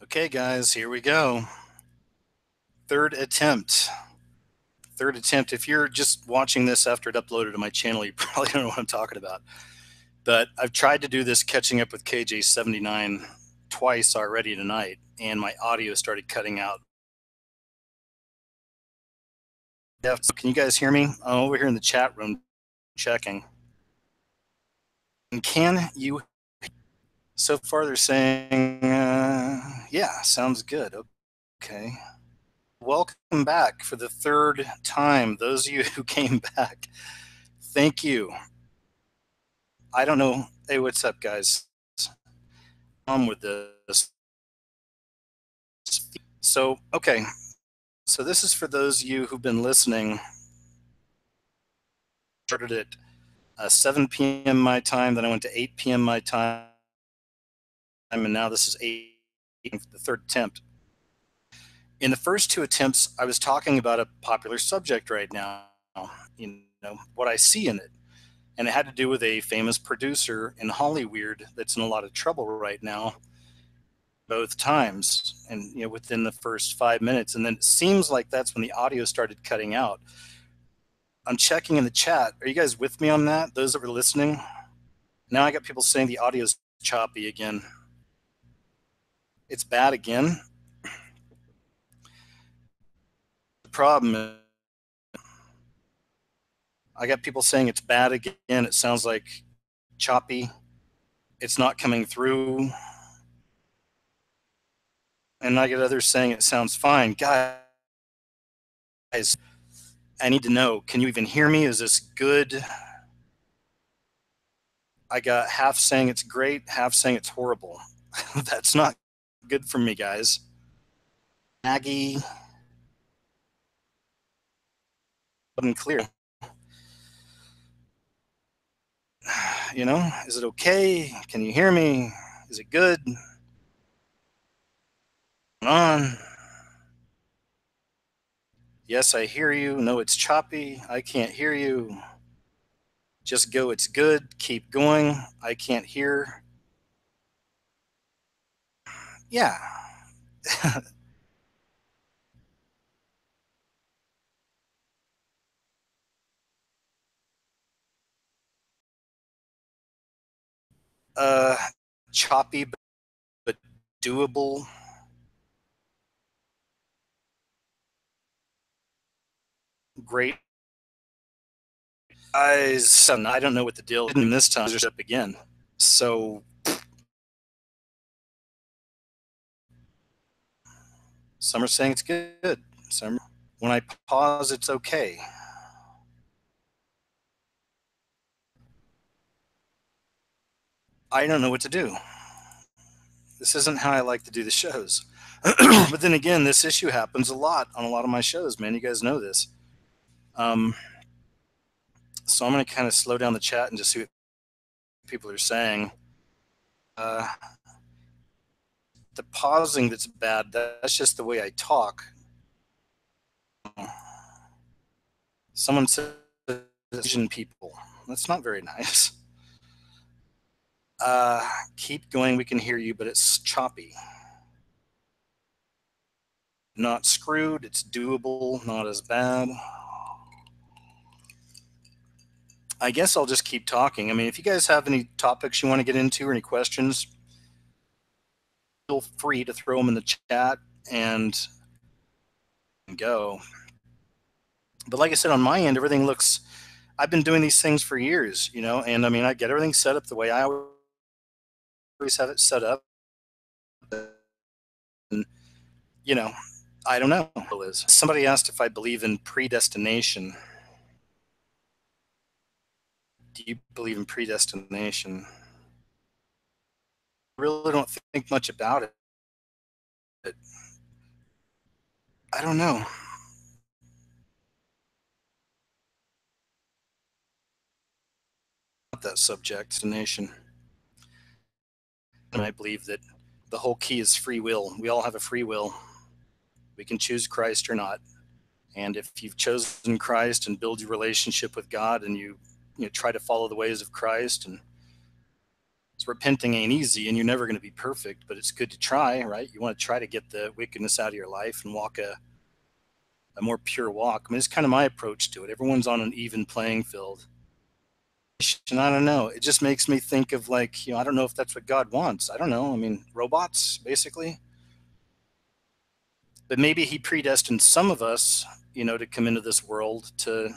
Okay, guys, here we go. Third attempt. Third attempt. If you're just watching this after it uploaded to my channel, you probably don't know what I'm talking about. But I've tried to do this catching up with KJ79 twice already tonight, and my audio started cutting out. Yeah, so can you guys hear me? I'm over here in the chat room checking. And can you? So far, they're saying, yeah, sounds good. Okay. Welcome back for the third time. Those of you who came back, thank you. I don't know. Hey, what's up, guys? I'm with this. So, okay. So this is for those of you who've been listening. Started at 7 p.m. my time, then I went to 8 p.m. my time, and now this is 8, the third attempt. In the first two attempts, I was talking about a popular subject right now, what I see in it. And it had to do with a famous producer in Hollywood that's in a lot of trouble right now, both times, and within the first 5 minutes. And then it seems like that's when the audio started cutting out. I'm checking in the chat. Are you guys with me on that? Those that were listening? Now I got people saying the audio's choppy again. It's bad again. The problem is I got people saying it's bad again. It sounds like choppy. It's not coming through. And I get others saying it sounds fine. Guys, I need to know, can you even hear me? Is this good? I got half saying it's great, half saying it's horrible. That's not good for me, guys. Maggie, loud and clear. Is it okay? Can you hear me? Is it good? On. Yes, I hear you. No, it's choppy. I can't hear you. Just go, it's good. Keep going. I can't hear. Yeah. uh, Choppy, but doable. Great. I don't know what the deal is this time. Just up again. So some are saying it's good. Some, when I pause, it's okay. I don't know what to do. This isn't how I like to do the shows. But then again, this issue happens a lot on a lot of my shows, man. You guys know this. So I'm going to kind of slow down the chat and just see what people are saying. The pausing that's bad, that's just the way I talk. Someone said Asian people. That's not very nice. Keep going. We can hear you, but it's choppy. Not screwed. It's doable. Not as bad. I guess I'll just keep talking. I mean, if you guys have any topics you want to get into or any questions, feel free to throw them in the chat and go. But like I said, on my end, everything looks. I've been doing these things for years, and I mean, I get everything set up the way I always have it set up. And, I don't know. Somebody asked if I believe in predestination. Do you believe in predestination? I really don't think much about it. I don't know. That subject, destination. And I believe that the whole key is free will. We all have a free will. We can choose Christ or not. And if you've chosen Christ and build your relationship with God and you try to follow the ways of Christ and repenting ain't easy, and you're never going to be perfect, but it's good to try, right? You want to try to get the wickedness out of your life and walk a more pure walk. I mean, it's kind of my approach to it. Everyone's on an even playing field. And I don't know. It just makes me think of, like, I don't know if that's what God wants. I don't know. I mean, robots, basically. But maybe he predestined some of us, to come into this world to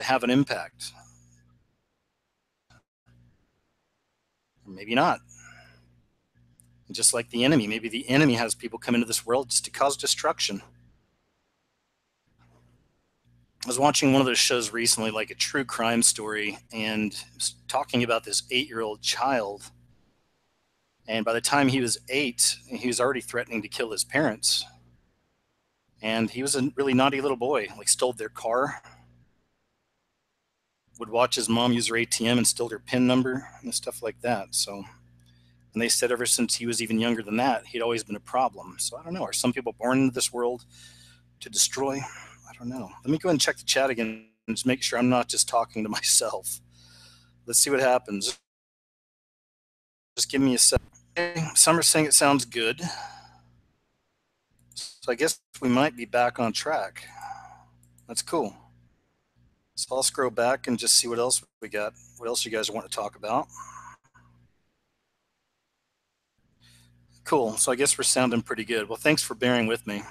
have an impact. Or maybe not. Just like the enemy. Maybe the enemy has people come into this world just to cause destruction. I was watching one of those shows recently, like a true crime story, and it was talking about this 8-year-old child. And by the time he was 8, he was already threatening to kill his parents. And he was a really naughty little boy, like stole their car, would watch his mom use her ATM and steal her PIN number and stuff like that. So, and they said ever since he was even younger than that, he'd always been a problem. So I don't know. Are some people born into this world to destroy? I don't know. Let me go ahead and check the chat again and just make sure I'm not just talking to myself. Let's see what happens. Just give me a sec. Okay, some are saying it sounds good. So I guess we might be back on track. That's cool. So I'll scroll back and just see what else we got. What else you guys want to talk about? Cool. So I guess we're sounding pretty good. Well, thanks for bearing with me.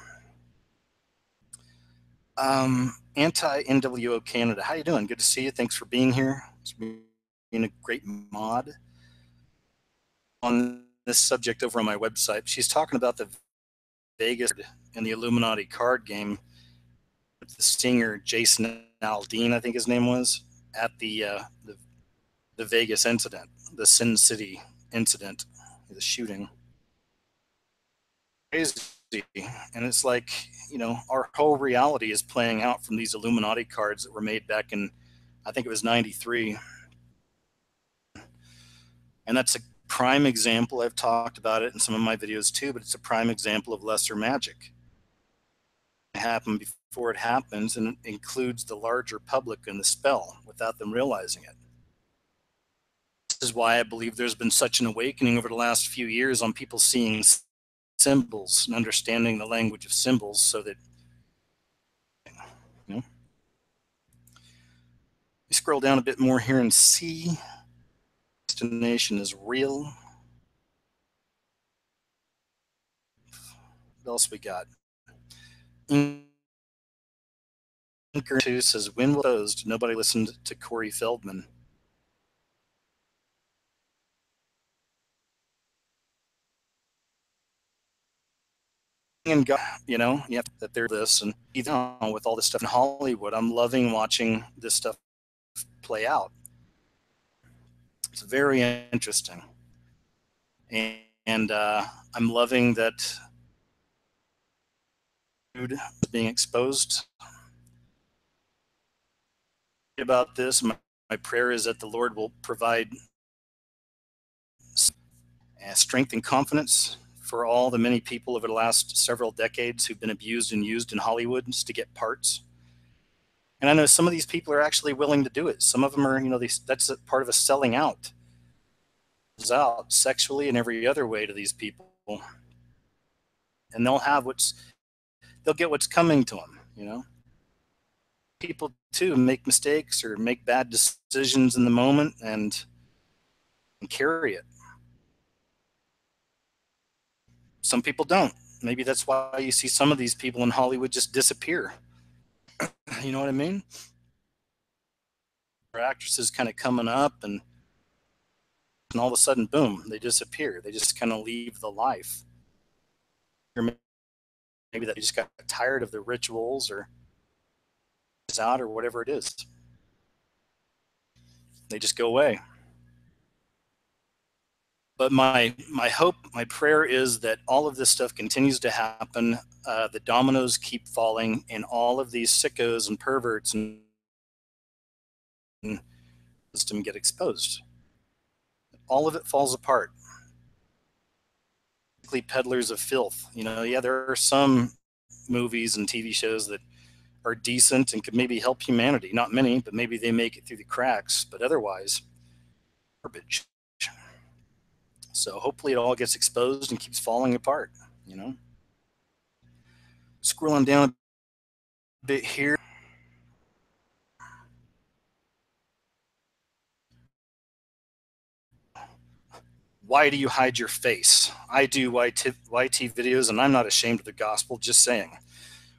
Anti-NWO Canada. How you doing? Good to see you. Thanks for being here. It's being a great mod on this subject over on my website. She's talking about the Vegas and the Illuminati card game with the singer Jason Aldean, I think his name was, at the Vegas incident, the Sin City incident, the shooting. Crazy. And it's like, our whole reality is playing out from these Illuminati cards that were made back in, I think it was 93. And that's a prime example. I've talked about it in some of my videos too, but it's a prime example of lesser magic. It happened before it happens, and it includes the larger public in the spell without them realizing it. This is why I believe there's been such an awakening over the last few years on people seeing symbols and understanding the language of symbols, so that, we scroll down a bit more here and see destination is real. What else we got? Anchor 2 says, when will closed? Nobody listened to Corey Feldman. And God, you have that they're this, and even with all this stuff in Hollywood, I'm loving watching this stuff play out. It's very interesting, and I'm loving that food is being exposed. About this, my prayer is that the Lord will provide strength and confidence for all the many people over the last several decades who've been abused and used in Hollywood just to get parts. And I know some of these people are actually willing to do it. Some of them are, that's a part of a selling out sexually and every other way to these people. And they'll get what's coming to them, People too make mistakes or make bad decisions in the moment and carry it. Some people don't. Maybe that's why you see some of these people in Hollywood just disappear. You know what I mean? Actresses kind of coming up, and all of a sudden, boom, they disappear. They just kind of leave the life. Or maybe they just got tired of the rituals or is out or whatever it is. They just go away. But my hope, my prayer is that all of this stuff continues to happen. The dominoes keep falling, and all of these sickos and perverts and system get exposed. All of it falls apart. Peddlers of filth. There are some movies and TV shows that are decent and could maybe help humanity. Not many, but maybe they make it through the cracks. But otherwise, garbage. So hopefully it all gets exposed and keeps falling apart, you know. Scrolling down a bit here. Why do you hide your face? I do YT videos and I'm not ashamed of the gospel, just saying.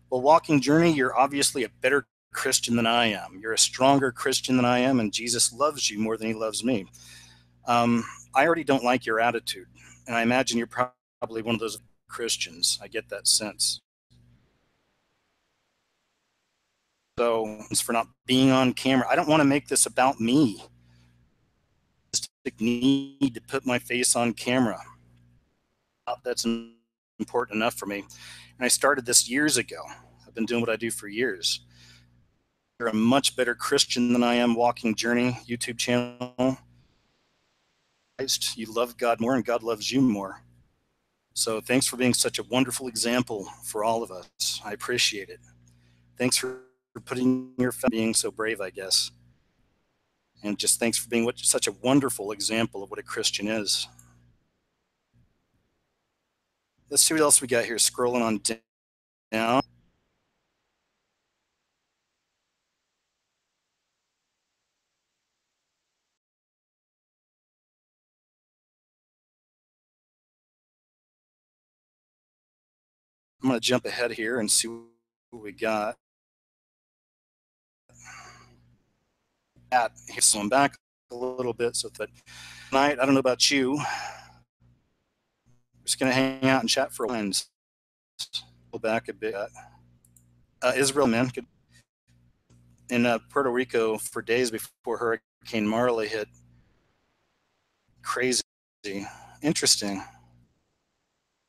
Well, Walking Journey, you're obviously a better Christian than I am. You're a stronger Christian than I am, and Jesus loves you more than he loves me. I already don't like your attitude, and I imagine you're probably one of those Christians. I get that sense. So, for not being on camera, I don't want to make this about me. I just need to put my face on camera. That's important enough for me. And I started this years ago. I've been doing what I do for years. You're a much better Christian than I am. Walking Journey YouTube channel. You love God more and God loves you more. So thanks for being such a wonderful example for all of us. I appreciate it. Thanks for putting your being so brave, I guess. And just thanks for being such a wonderful example of what a Christian is. Let's see what else we got here. Scrolling on down. I'm going to jump ahead here and see what we got. So I'm back a little bit. So that tonight, I don't know about you. We're just going to hang out and chat for a while. Go back a bit. Israel, man. In Puerto Rico for days before Hurricane Marley hit. Crazy. Interesting.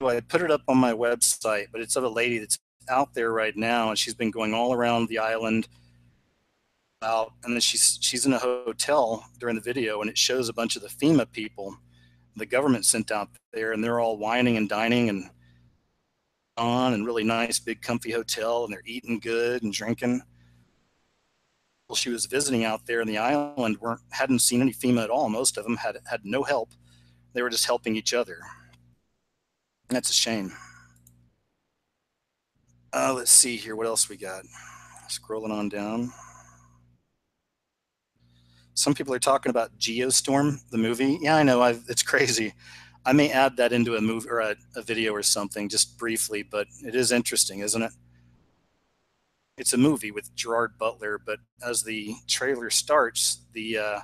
I put it up on my website, but it's of a lady that's out there right now, and she's been going all around the island out, and then she's in a hotel during the video, and it shows a bunch of the FEMA people the government sent out there, and they're all whining and dining and on and really nice big comfy hotel, and they're eating good and drinking. Well, she was visiting out there in the island hadn't seen any FEMA at all. Most of them had no help. They were just helping each other. And that's a shame. Let's see here. What else we got? Scrolling on down. Some people are talking about Geostorm, the movie. Yeah, I know. It's crazy. I may add that into a movie or a video or something, just briefly, but it is interesting, isn't it? It's a movie with Gerard Butler, but as the trailer starts, the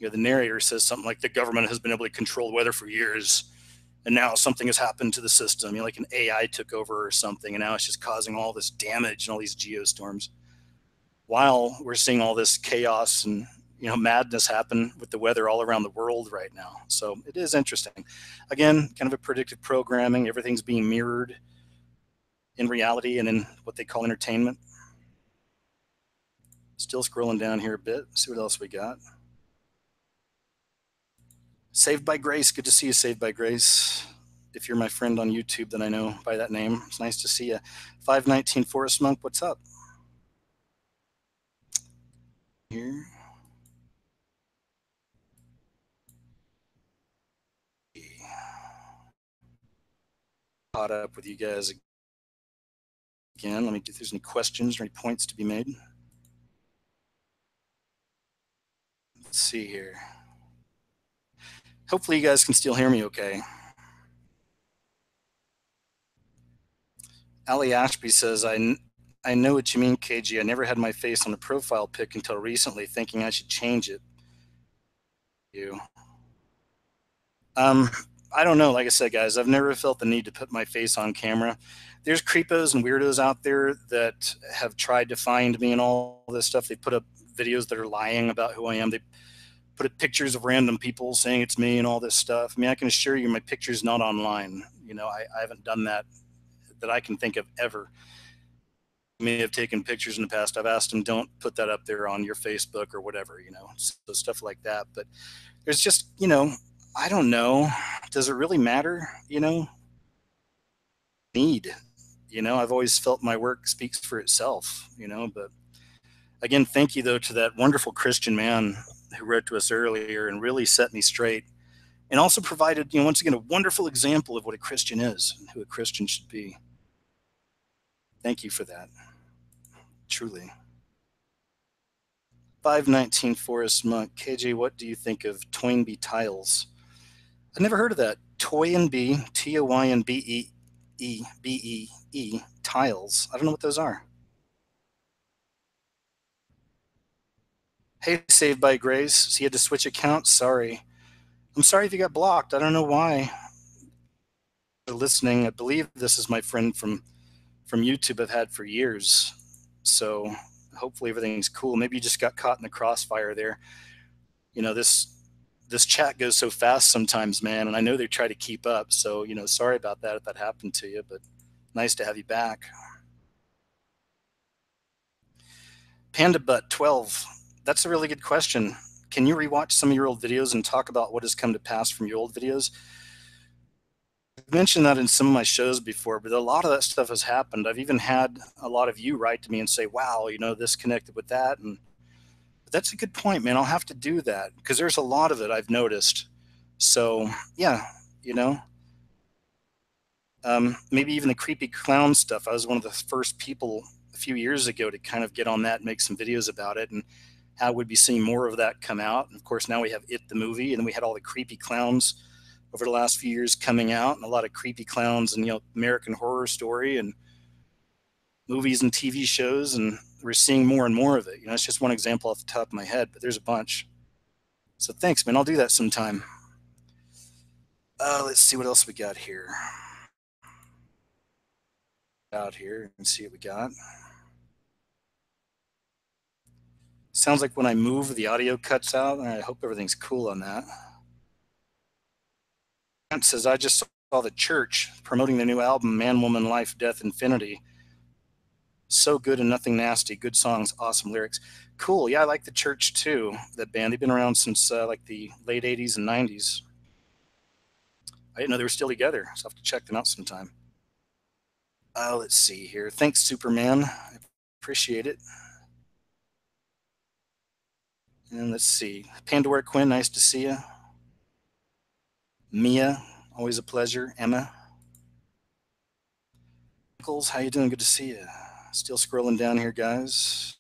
narrator says something like the government has been able to control the weather for years, and now something has happened to the system. Like an AI took over or something, and now it's just causing all this damage and all these geostorms. While we're seeing all this chaos and madness happen with the weather all around the world right now. So it is interesting. Again, kind of a predictive programming. Everything's being mirrored in reality and in what they call entertainment. Still scrolling down here a bit. See what else we got. Saved by Grace. Good to see you, Saved by Grace. If you're my friend on YouTube, then I know by that name. It's nice to see you. 519 Forest Monk, what's up? Here. Caught up with you guys again. Let me see if there's any questions or any points to be made. Let's see here. Hopefully you guys can still hear me okay. Ali Ashby says, I know what you mean, KG. I never had my face on a profile pic until recently, thinking I should change it. I don't know. Like I said, guys, I've never felt the need to put my face on camera. There's creepos and weirdos out there that have tried to find me and all this stuff. They put up videos that are lying about who I am. They put up pictures of random people saying it's me and all this stuff. I mean, I can assure you my picture's not online. I haven't done that I can think of ever. I may have taken pictures in the past. I've asked them, don't put that up there on your Facebook or whatever, so stuff like that. But there's just, I don't know. Does it really matter? Need, I've always felt my work speaks for itself, but again, thank you though to that wonderful Christian man who wrote to us earlier and really set me straight and also provided, once again, a wonderful example of what a Christian is and who a Christian should be. Thank you for that. Truly. 519 Forest Monk. KJ, what do you think of Toynbee tiles? I've never heard of that. Toynbee, Toynbee tiles. I don't know what those are. Hey, Saved by Grace. So you had to switch accounts? Sorry. I'm sorry if you got blocked. I don't know why. Listening. I believe this is my friend from YouTube I've had for years. So hopefully everything's cool. Maybe you just got caught in the crossfire there. This chat goes so fast sometimes, man, and I know they try to keep up. So, sorry about that if that happened to you, but nice to have you back. Panda Butt 12. That's a really good question. Can you rewatch some of your old videos and talk about what has come to pass from your old videos? I've mentioned that in some of my shows before, but a lot of that stuff has happened. I've even had a lot of you write to me and say, wow, this connected with that. And that's a good point, man. I'll have to do that because there's a lot of it I've noticed. So, yeah, maybe even the creepy clown stuff. I was one of the first people a few years ago to kind of get on that and make some videos about it, and how we'd be seeing more of that come out. And of course, now we have It the movie, and then we had all the creepy clowns over the last few years coming out, and a lot of creepy clowns and American Horror Story and movies and TV shows, and we're seeing more and more of it. It's just one example off the top of my head, but there's a bunch. So thanks, man. I'll do that sometime. Let's see what else we got here. Out here and see what we got. Sounds like when I move, the audio cuts out. I hope everything's cool on that. Grant says, I just saw the church promoting the new album, Man, Woman, Life, Death, Infinity. So good and nothing nasty. Good songs, awesome lyrics. Cool. Yeah, I like the church too. That band. They've been around since like the late 80s and 90s. I didn't know they were still together, so I'll have to check them out sometime. Let's see here. Thanks, Superman. I appreciate it. And let's see. Pandora Quinn, nice to see you. Mia, always a pleasure. Emma. Nichols, how you doing? Good to see you. Still scrolling down here, guys.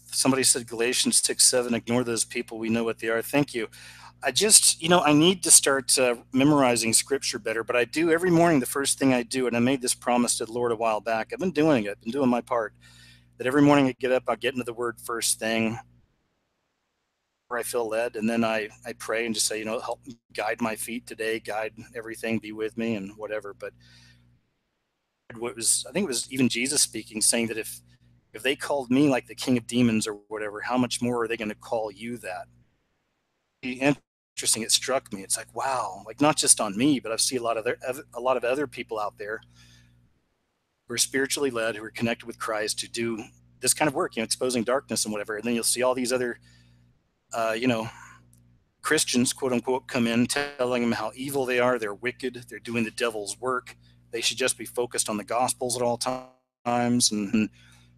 Somebody said Galatians 6:7, ignore those people. We know what they are. Thank you. I just, I need to start memorizing scripture better, but I do every morning. The first thing I do, and I made this promise to the Lord a while back. I've been doing it. I've been doing my part. That every morning I get up, I'll get into the word first thing where I feel led. And then I pray and just say, help guide my feet today, guide everything, be with me and whatever. But I think it was even Jesus speaking, saying that if they called me like the king of demons or whatever, how much more are they going to call you that? Interesting. It struck me. It's like, wow, like not just on me, but I've seen a lot of other people out there who are spiritually led, who are connected with Christ, who do this kind of work, exposing darkness and whatever. And then you'll see all these other, Christians, quote unquote, come in telling them how evil they are. They're wicked. They're doing the devil's work. They should just be focused on the gospels at all times, and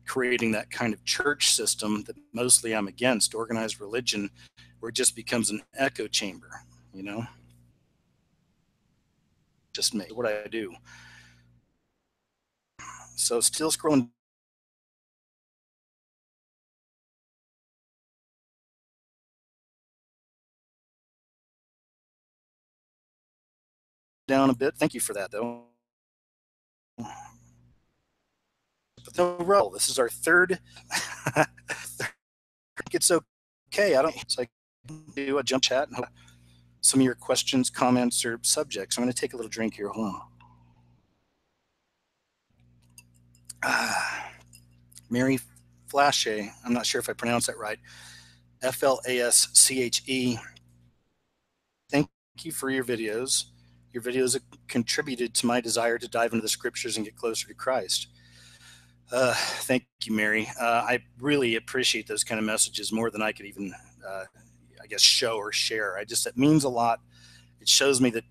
creating that kind of church system that mostly I'm against, organized religion, where it just becomes an echo chamber, just me, what I do. So still scrolling down a bit. Thank you for that, though. But no roll. This is our third. It's okay. I don't. It's like do a jump chat and hope some of your questions, comments, or subjects. I'm going to take a little drink here. Hold on. Mary Flashe. I'm not sure if I pronounced that right. Flasche. Thank you for your videos. Your videos have contributed to my desire to dive into the scriptures and get closer to Christ. Thank you, Mary. I really appreciate those kind of messages more than I could even, I guess, show or share. It means a lot. It shows me that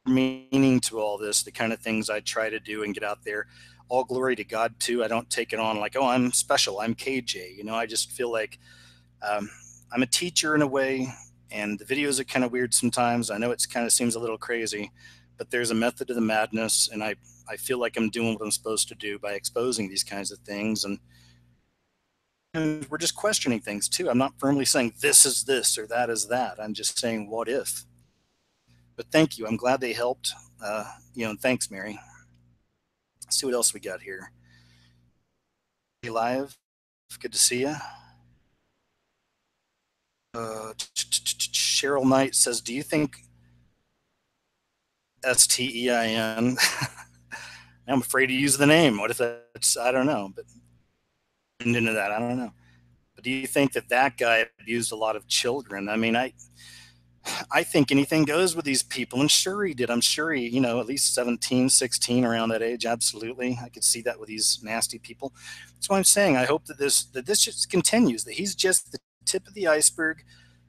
meaning to all this, the kind of things I try to do and get out there. All glory to God too. I don't take it on like, oh, I'm special. I'm KJ. I just feel like I'm a teacher in a way, and the videos are kind of weird sometimes. I know it kind of seems a little crazy, but there's a method to the madness, and I feel like I'm doing what I'm supposed to do by exposing these kinds of things. And we're just questioning things too. I'm not firmly saying this is this or that is that. I'm just saying what if. But thank you. I'm glad they helped. And thanks, Mary. Let's see what else we got here. You live? Good to see you. Cheryl Knight says, "Do you think STEIN?" I'm afraid to use the name. What if that's? I don't know, but into that, I don't know. But do you think that guy abused a lot of children? I mean, I think anything goes with these people, and sure he did. I'm sure he, at least 17, 16, around that age. Absolutely, I could see that with these nasty people. That's why I'm saying I hope that this just continues. That he's just the tip of the iceberg.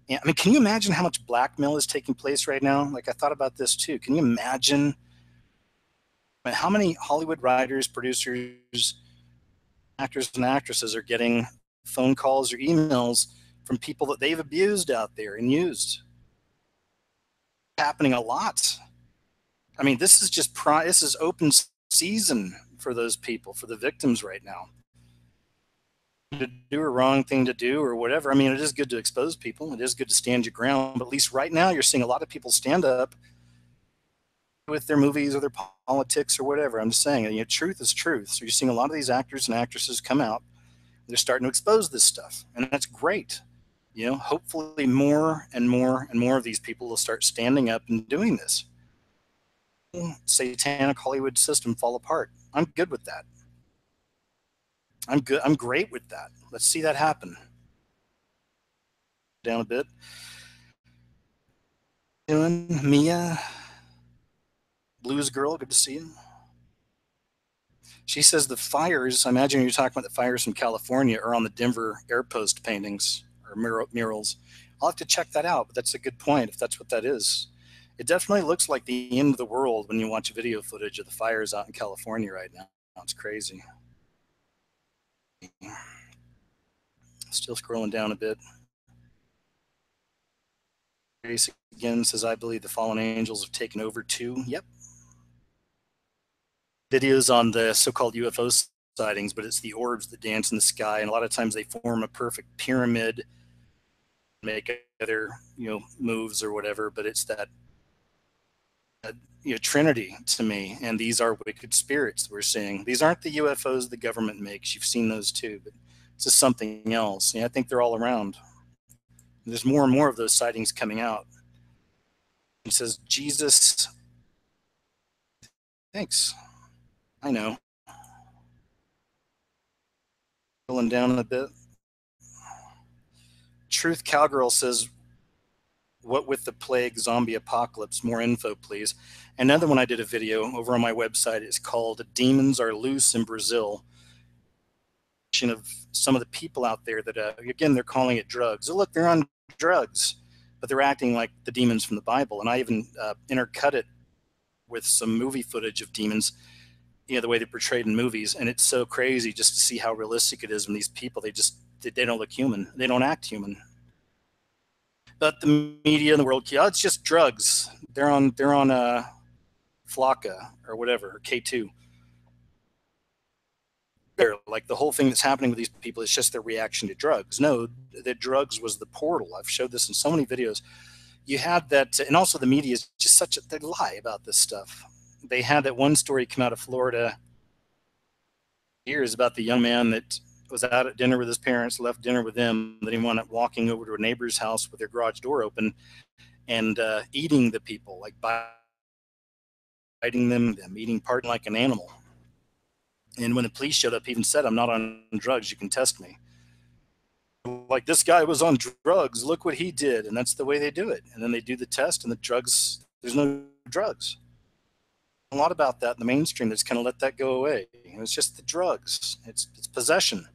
And, I mean, can you imagine how much blackmail is taking place right now? Like, I thought about this too. Can you imagine how many Hollywood writers, producers, actors, and actresses are getting phone calls or emails from people that they've abused out there and used? Happening a lot. I mean, this is just this is open season for those people, for the victims right now. To do a wrong thing to do or whatever. I mean, it is good to expose people. It is good to stand your ground. But at least right now, you're seeing a lot of people stand up with their movies or their politics or whatever. I'm just saying, truth is truth. So you're seeing a lot of these actors and actresses come out. They're starting to expose this stuff, and that's great. Hopefully more and more and more of these people will start standing up and doing this. Satanic Hollywood system fall apart. I'm good with that. I'm good. I'm great with that. Let's see that happen. Down a bit. Doing Mia, Blues Girl, good to see you. She says the fires, I imagine you're talking about the fires from California, are on the Denver airpost paintings or murals. I'll have to check that out, but that's a good point if that's what that is. It definitely looks like the end of the world when you watch video footage of the fires out in California right now. It's crazy. Still scrolling down a bit. Grace again says, "I believe the fallen angels have taken over too." Yep. Videos on the so-called UFO sightings, but it's the orbs that dance in the sky, and a lot of times they form a perfect pyramid, make other moves or whatever, but it's that Trinity to me, and these are wicked spirits we're seeing. These aren't the UFOs the government makes. You've seen those too, but this is something else. I think they're all around. There's more and more of those sightings coming out. He says, "Jesus, thanks. I know." Pulling down a bit. Truth Cowgirl says, "What with the plague zombie apocalypse? More info, please." Another one I did a video over on my website is called "Demons Are Loose in Brazil." Of some of the people out there that, again, they're calling it drugs. Oh, look, they're on drugs, but they're acting like the demons from the Bible. And I even intercut it with some movie footage of demons, the way they're portrayed in movies. And it's so crazy just to see how realistic it is when these people, they don't look human. They don't act human. But the media in the world, it's just drugs. They're on Flocka or whatever, or K2. Like the whole thing that's happening with these people is just their reaction to drugs. No, the drugs was the portal. I've showed this in so many videos. You had that, and also the media is just they lie about this stuff. They had that one story come out of Florida years about the young man that was out at dinner with his parents, left dinner with them, then he wound up walking over to a neighbor's house with their garage door open and eating the people, like biting them eating part like an animal. And when the police showed up, he even said, "I'm not on drugs. You can test me." Like, this guy was on drugs. Look what he did. And that's the way they do it. And then they do the test, and the drugs, there's no drugs. A lot about that in the mainstream. That's kind of let that go away. It's just the drugs. It's possession.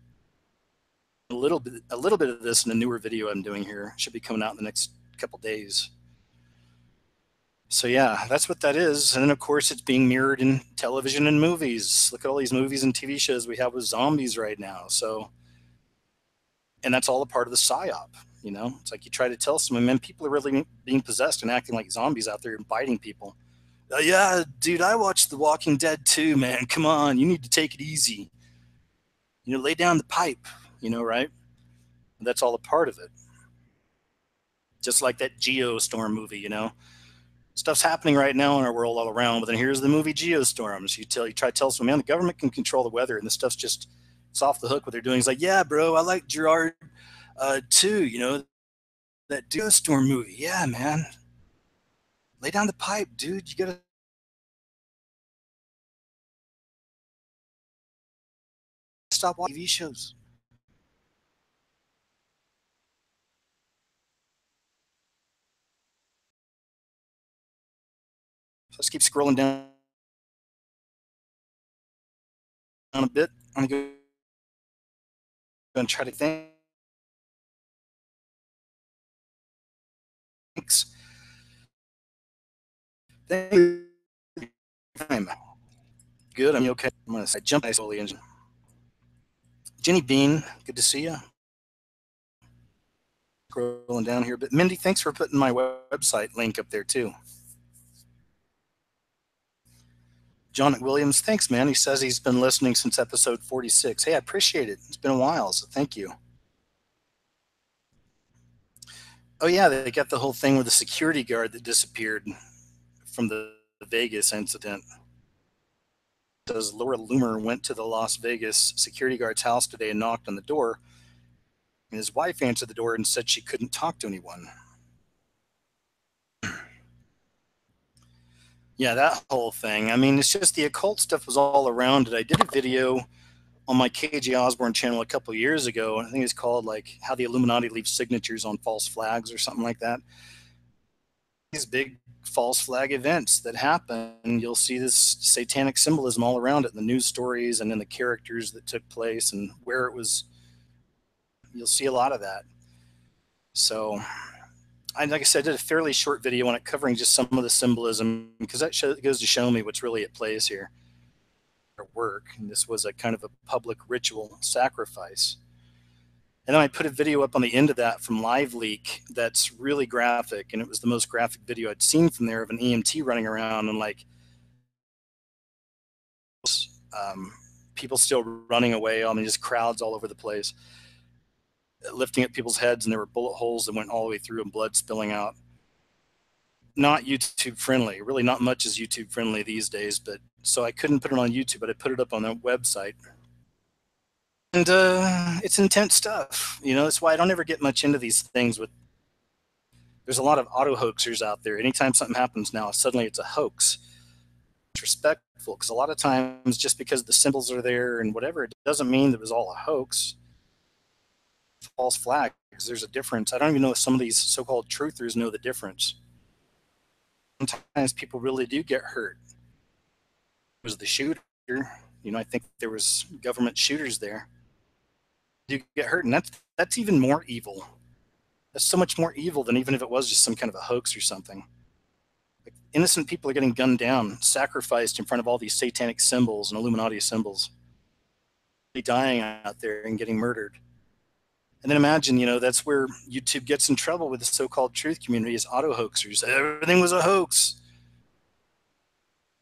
A little bit of this in a newer video I'm doing here. Should be coming out in the next couple days. So yeah, that's what that is. And then of course it's being mirrored in television and movies. Look at all these movies and TV shows we have with zombies right now. So, and that's all a part of the PSYOP. You know, it's like you try to tell someone, man, people are really being possessed and acting like zombies out there and biting people. Yeah, dude, I watched The Walking Dead too, man. Come on, you need to take it easy. You know, lay down the pipe, you know, right? That's all a part of it. Just like that Geostorm movie, you know. Stuff's happening right now in our world all around, but then here's the movie Geostorms. You try to tell someone, man, the government can control the weather, and this stuff's just, it's off the hook what they're doing. It's like, yeah, bro, I like Gerard too, you know, that Geostorm movie. Yeah, man. Lay down the pipe, dude. You gotta stop watching TV shows. So let's keep scrolling down a bit. I'm gonna go and try to think. Thanks. Thank you. Good. I'm okay. I'm gonna jump slowly engine. Jenny Bean, good to see you. Scrolling down here, but Mindy, thanks for putting my website link up there too. John Williams, thanks, man. He says he's been listening since episode 46. Hey, I appreciate it. It's been a while, so thank you. Oh yeah, they got the whole thing with the security guard that disappeared from the Vegas incident. Says Laura Loomer went to the Las Vegas security guard's house today and knocked on the door. And his wife answered the door and said she couldn't talk to anyone. Yeah, that whole thing. I mean, it's just the occult stuff was all around it. I did a video on my KJ Osborne channel a couple of years ago. I think it's called like How the Illuminati Leaves Signatures on False Flags or something like that. These big false flag events that happen, you'll see this satanic symbolism all around it in the news stories and in the characters that took place and where it was. You'll see a lot of that. So, like I said, I did a fairly short video on it covering just some of the symbolism because that goes to show me what's really at place here. Work, and this was a kind of a public ritual sacrifice. And then I put a video up on the end of that from Live Leak that's really graphic, and it was the most graphic video I'd seen from there of an EMT running around and like people still running away. I mean, just crowds all over the place, lifting up people's heads, and there were bullet holes that went all the way through and blood spilling out. Not YouTube friendly, really not much is YouTube friendly these days, but so I couldn't put it on YouTube, but I put it up on the website. And it's intense stuff, you know. That's why I don't ever get much into these things. There's a lot of auto hoaxers out there. Anytime something happens now, suddenly it's a hoax. It's respectful because a lot of times, just because the symbols are there and whatever, it doesn't mean that it was all a hoax. False flag, because there's a difference. I don't even know if some of these so-called truthers know the difference. Sometimes people really do get hurt. It was the shooter. You know, I think there was government shooters there. You get hurt, and that's even more evil. That's so much more evil than even if it was just some kind of a hoax or something. Like, innocent people are getting gunned down, sacrificed in front of all these satanic symbols and Illuminati symbols. They're dying out there and getting murdered. And then imagine, you know, that's where YouTube gets in trouble with the so-called truth community is auto hoaxers. Everything was a hoax.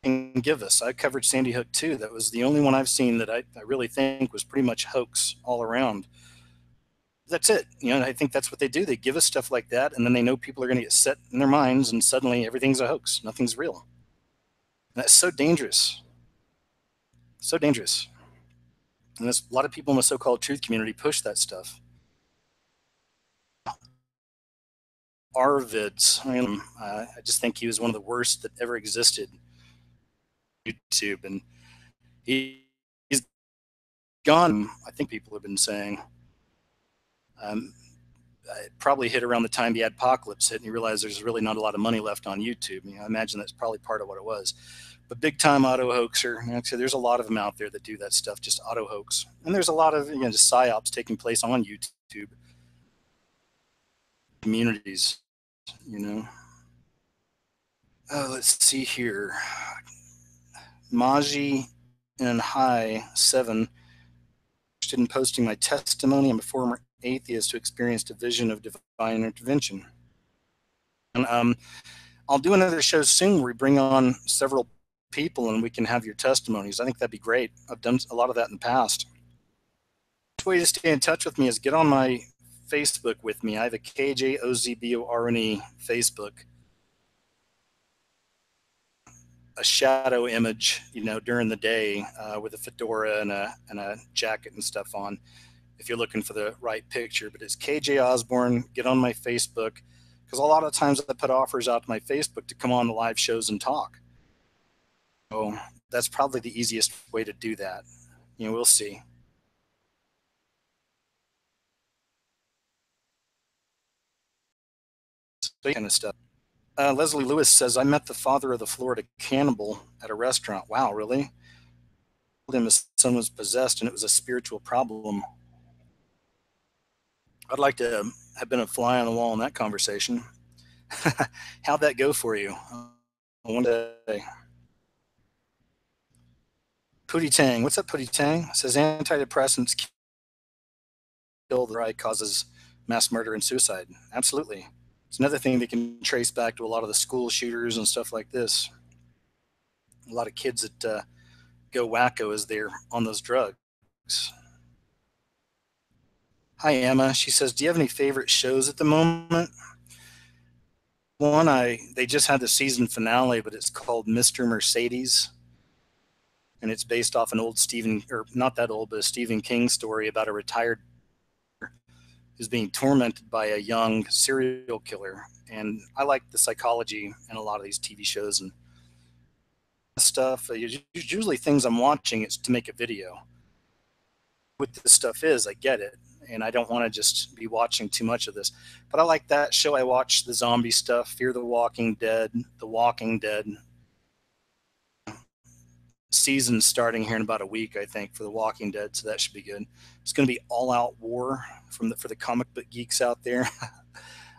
And give us. I covered Sandy Hook too. That was the only one I've seen that I really think was pretty much hoax all around. That's it. You know, I think that's what they do. They give us stuff like that, and then they know people are going to get set in their minds, and suddenly everything's a hoax. Nothing's real. And that's so dangerous. So dangerous. And there's a lot of people in the so-called truth community push that stuff. Arvids. I just think he was one of the worst that ever existed. YouTube, and he's gone. I think people have been saying. It probably hit around the time the adpocalypse hit, and you realize there's really not a lot of money left on YouTube. You know, I imagine that's probably part of what it was. But big time auto hoaxer. Actually, there's a lot of them out there that do that stuff, just auto hoax. And there's a lot of just psyops taking place on YouTube communities. You know. Let's see here. Maji and Hi 7 interested in posting my testimony. I'm a former atheist who experienced a vision of divine intervention. And I'll do another show soon where we bring on several people and we can have your testimonies. I think that'd be great. I've done a lot of that in the past. The way to stay in touch with me is get on my Facebook with me. I have a KJOZBORNE Facebook. A shadow image, during the day with a fedora and a jacket and stuff on, if you're looking for the right picture. But it's KJ Osborne. Get on my Facebook, because a lot of times I put offers out to my Facebook to come on the live shows and talk. So that's probably the easiest way to do that. We'll see. So kind of stuff. Leslie Lewis says, I met the father of the Florida cannibal at a restaurant. Wow, really? I told him his son was possessed and it was a spiritual problem. I'd like to have been a fly on the wall in that conversation. How'd that go for you? One day. Pootie Tang. What's up, Pootie Tang? It says antidepressants kill the right, causes mass murder and suicide. Absolutely. It's another thing they can trace back to a lot of the school shooters and stuff like this. A lot of kids that go wacko as they're on those drugs. Hi, Emma. She says, do you have any favorite shows at the moment? One, they just had the season finale, but it's called Mr. Mercedes. And it's based off an old not that old, but a Stephen King story about a retired who's being tormented by a young serial killer. And I like the psychology in a lot of these TV shows and stuff. Usually things I'm watching is to make a video. What this stuff is, I get it. And I don't want to just be watching too much of this. But I like that show. I watch the zombie stuff, Fear the Walking Dead, The Walking Dead. Season starting here in about a week, I think, for The Walking Dead, so that should be good. It's going to be all-out war for the comic book geeks out there.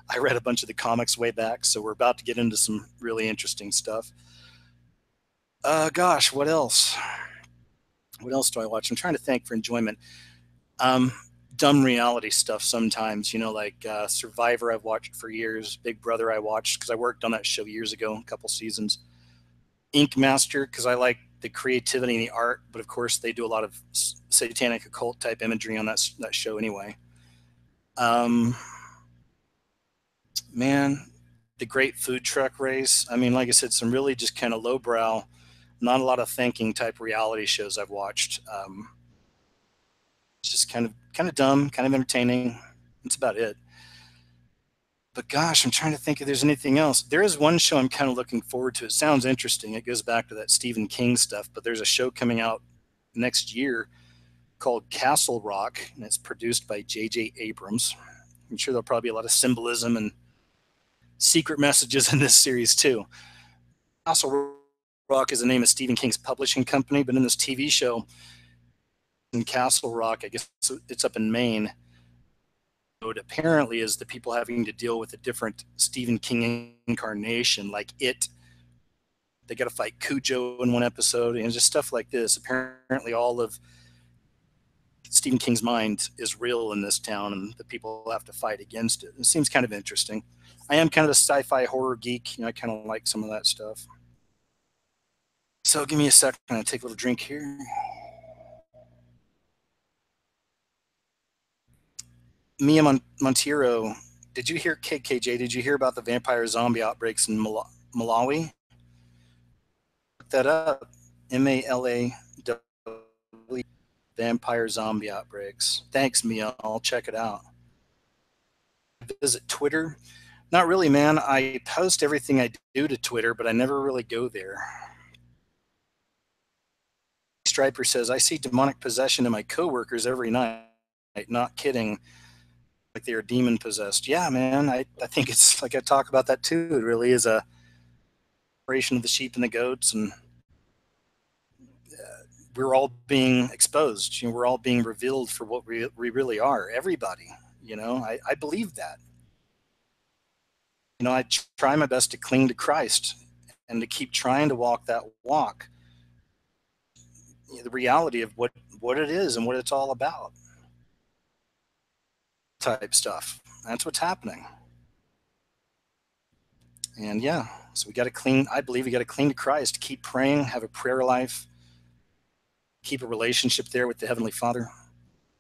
I read a bunch of the comics way back, so we're about to get into some really interesting stuff. Gosh, what else? What else do I watch? I'm trying to think for enjoyment. Dumb reality stuff sometimes, like Survivor I've watched for years. Big Brother I watched because I worked on that show years ago, a couple seasons. Ink Master, because I like the creativity and the art, but of course they do a lot of satanic occult type imagery on that show anyway. Man, the Great Food Truck Race. I mean, like I said, some really just kind of lowbrow, not a lot of thinking type reality shows I've watched. It's just kind of dumb, kind of entertaining. That's about it. But gosh, I'm trying to think if there's anything else. There is one show I'm kind of looking forward to. It sounds interesting. It goes back to that Stephen King stuff, but there's a show coming out next year called Castle Rock, and it's produced by J.J. Abrams. I'm sure there'll probably be a lot of symbolism and secret messages in this series too. Castle Rock is the name of Stephen King's publishing company, but in this TV show, in Castle Rock, I guess it's up in Maine, it apparently is the people having to deal with a different Stephen King incarnation, like It. They got to fight Cujo in one episode, and just stuff like this. Apparently, all of Stephen King's mind is real in this town, and the people have to fight against it. It seems kind of interesting. I am kind of a sci-fi horror geek. I kind of like some of that stuff. So give me a second. I'm going to take a little drink here. Mia Monteiro, did you hear, KKJ, did you hear about the vampire zombie outbreaks in Malawi? Look that up. Malawi, vampire zombie outbreaks. Thanks, Mia. I'll check it out. Visit Twitter. Not really, man. I post everything I do to Twitter, but I never really go there. Striper says, I see demonic possession in my coworkers every night. Not kidding. Like they are demon possessed. Yeah, man. I think it's like I talk about that too. It really is a separation of the sheep and the goats, and we're all being exposed. We're all being revealed for what we really are. Everybody. I believe that. I try my best to cling to Christ and to keep trying to walk that walk. The reality of what it is and what it's all about. type stuff. That's what's happening. And yeah, so we got to cling. I believe we got to cling to Christ, keep praying, have a prayer life, keep a relationship there with the Heavenly Father.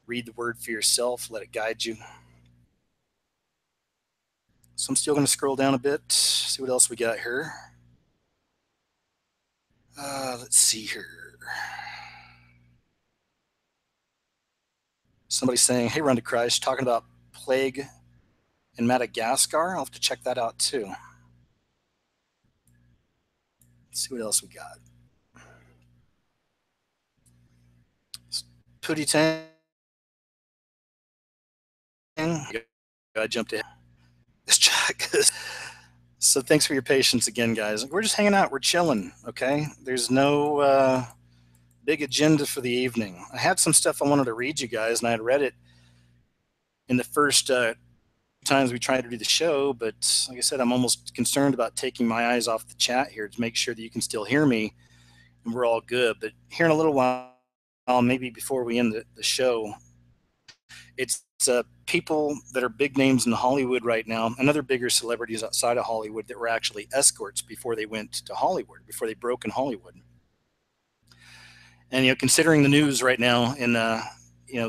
Read the Word for yourself, let it guide you. So I'm still going to scroll down a bit, see what else we got here. Let's see here. Somebody saying, "Hey, Run to Christ," talking about plague in Madagascar. I'll have to check that out too. Let's see what else we got. Pootie Tang. I jumped in. This chat. So thanks for your patience again, guys. We're just hanging out. We're chilling. Okay. There's no big agenda for the evening. I had some stuff I wanted to read you guys, and I had read it in the first times we tried to do the show. But like I said, I'm almost concerned about taking my eyes off the chat here to make sure that you can still hear me and we're all good. But here in a little while, maybe before we end the show, it's people that are big names in Hollywood right now, and other bigger celebrities outside of Hollywood that were actually escorts before they went to Hollywood, before they broke in Hollywood. And considering the news right now, and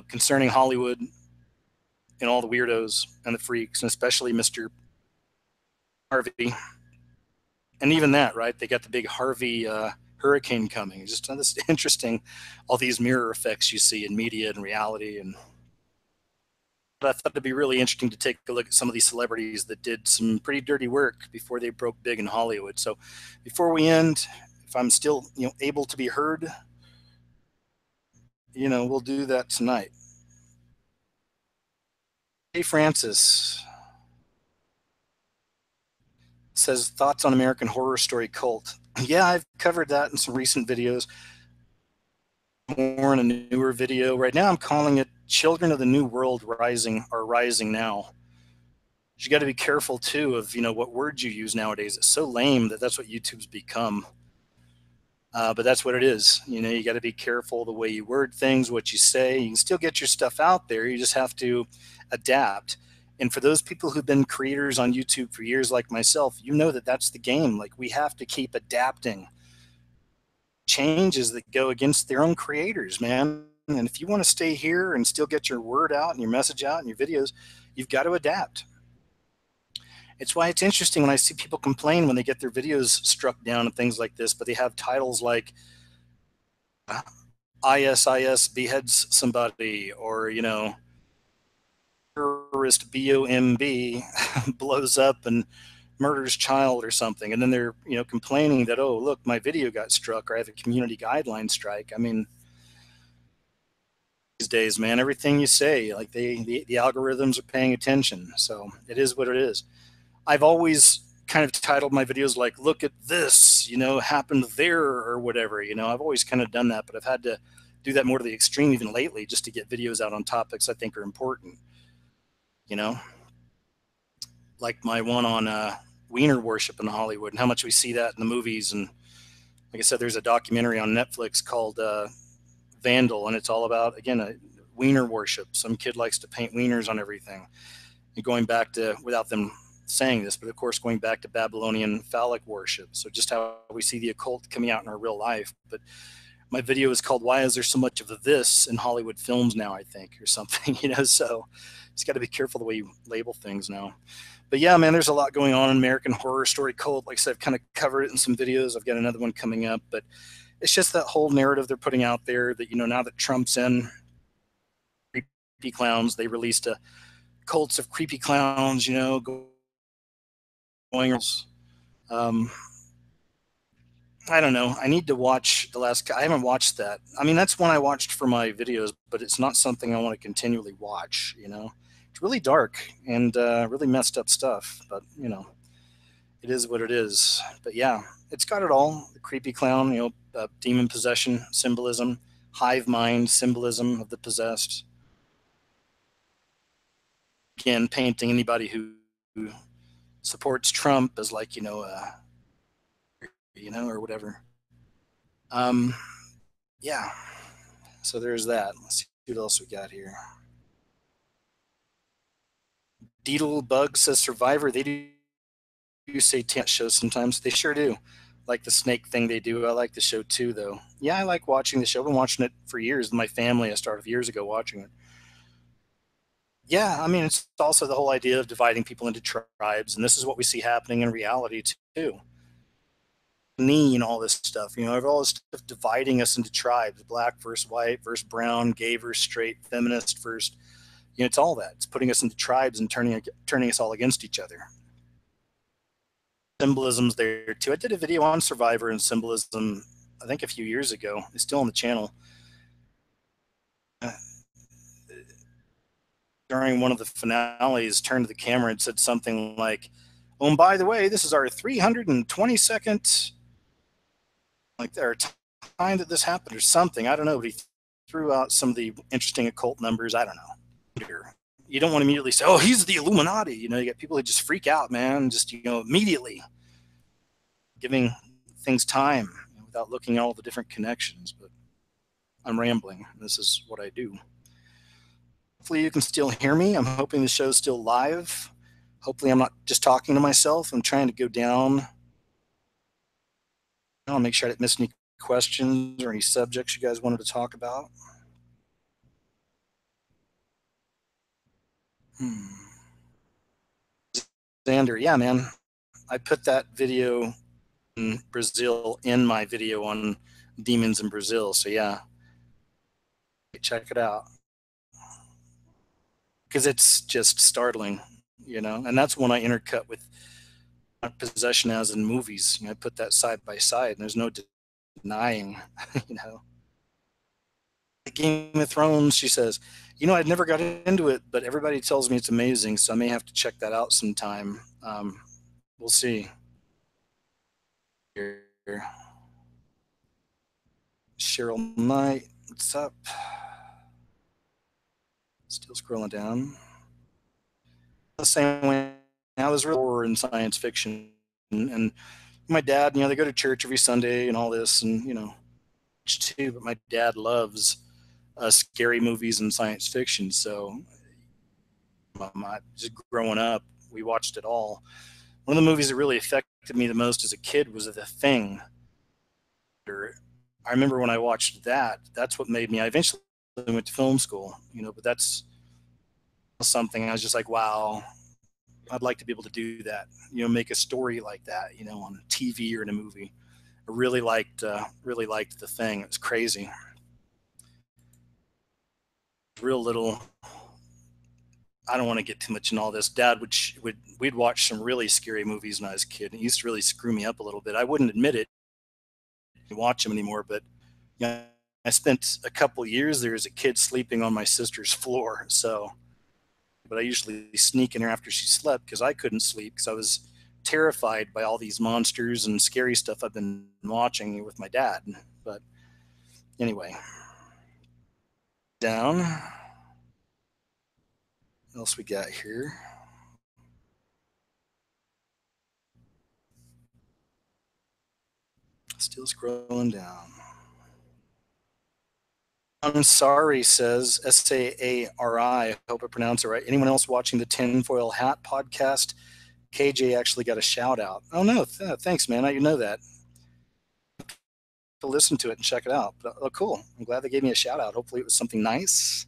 concerning Hollywood and all the weirdos and the freaks, and especially Mr. Harvey, and even that, right? They got the big Harvey hurricane coming. It's just this interesting, all these mirror effects you see in media and reality. And I thought it'd be really interesting to take a look at some of these celebrities that did some pretty dirty work before they broke big in Hollywood. So before we end, if I'm still able to be heard, we'll do that tonight. Hey, Francis says, thoughts on American Horror Story cult. Yeah, I've covered that in some recent videos. More in a newer video. Right now I'm calling it Children of the New World are rising now. You got to be careful too of what words you use nowadays. It's so lame that's what YouTube's become. But that's what it is. You got to be careful the way you word things, what you say. You can still get your stuff out there. You just have to adapt. And for those people who've been creators on YouTube for years, like myself, that's the game. Like, we have to keep adapting changes that go against their own creators, man. And if you want to stay here and still get your word out and your message out and your videos, you've got to adapt. It's why it's interesting when I see people complain when they get their videos struck down and things like this, but they have titles like ISIS beheads somebody, or terrorist BOMB blows up and murders child or something, and then they're complaining that, oh, look, my video got struck, or I have a community guideline strike. I mean, these days, man, everything you say, like the algorithms are paying attention. So it is what it is. I've always kind of titled my videos like, look at this, happened there, or whatever. I've always kind of done that, but I've had to do that more to the extreme even lately, just to get videos out on topics I think are important. Like my one on wiener worship in Hollywood and how much we see that in the movies. And like I said, there's a documentary on Netflix called Vandal, and it's all about, again, wiener worship. Some kid likes to paint wieners on everything. And going back to, without them saying this, but of course going back to Babylonian phallic worship. So just how we see the occult coming out in our real life. But my video is called "Why Is There So Much of This in Hollywood Films Now?" I think, or something. So it's got to be careful the way you label things now. But yeah, man, there's a lot going on in American Horror Story cult. Like I said, I've kind of covered it in some videos. I've got another one coming up, but it's just that whole narrative they're putting out there that, now that Trump's in, creepy clowns, they released a cults of creepy clowns, going. I don't know. I need to watch the last. I haven't watched that. I mean, that's one I watched for my videos, but it's not something I want to continually watch. It's really dark and really messed up stuff. But it is what it is. But yeah, it's got it all. The creepy clown, demon possession symbolism, hive mind symbolism of the possessed. Again, painting anybody who supports Trump as like, or whatever. Yeah. So there's that. Let's see what else we got here. Deedle Bug says Survivor. They do say shows sometimes. They sure do. Like the snake thing they do. I like the show too, though. Yeah, I like watching the show. I've been watching it for years. My family, I started years ago watching it. Yeah, I mean, it's also the whole idea of dividing people into tribes, and this is what we see happening in reality too. And all this stuff, all this stuff dividing us into tribes: black versus white versus brown, gay versus straight, feminist versus, it's all that. It's putting us into tribes and turning us all against each other. Symbolism's there too. I did a video on Survivor and symbolism, I think a few years ago. It's still on the channel. During one of the finales, turned to the camera and said something like, "Oh, and by the way, this is our 322nd, like our time that this happened," or something. I don't know, but he threw out some of the interesting occult numbers. I don't know. You don't want to immediately say, "Oh, he's the Illuminati." You get people who just freak out, man, just immediately giving things time without looking at all the different connections. But I'm rambling. This is what I do. Hopefully you can still hear me. I'm hoping the show's still live. Hopefully I'm not just talking to myself. I'm trying to go down. I'll make sure I didn't miss any questions or any subjects you guys wanted to talk about. Xander, yeah, man. I put that video in Brazil in my video on demons in Brazil. So yeah, check it out. Because it's just startling, and that's one I intercut with possession as in movies. I put that side by side, and there's no denying, Game of Thrones, she says, I'd never got into it, but everybody tells me it's amazing, so I may have to check that out sometime. We'll see. Here. Cheryl Knight, what's up? Still scrolling down. The same way I was really horror and science fiction, and my dad, they go to church every Sunday and all this, and too. But my dad loves scary movies and science fiction, so just growing up, we watched it all. One of the movies that really affected me the most as a kid was The Thing. I remember when I watched that, that's what made me. I eventually went to film school, but that's something I was just like, wow, I'd like to be able to do that, make a story like that, on TV or in a movie. I really liked The Thing. It was crazy. Real little. I don't want to get too much in all this. Dad we'd watch some really scary movies when I was a kid. It used to really screw me up a little bit. I wouldn't admit it, watch them anymore, but I spent a couple years there as a kid sleeping on my sister's floor. So, but I usually sneak in there after she slept because I couldn't sleep because I was terrified by all these monsters and scary stuff I've been watching with my dad. But anyway, down. What else we got here? Still scrolling down. I'm sorry, says Saari. I hope I pronounced it right. Anyone else watching the Tinfoil Hat podcast? KJ actually got a shout out. Oh no, thanks, man. I didn't know that. To listen to it and check it out. But, oh, cool. I'm glad they gave me a shout out. Hopefully, it was something nice.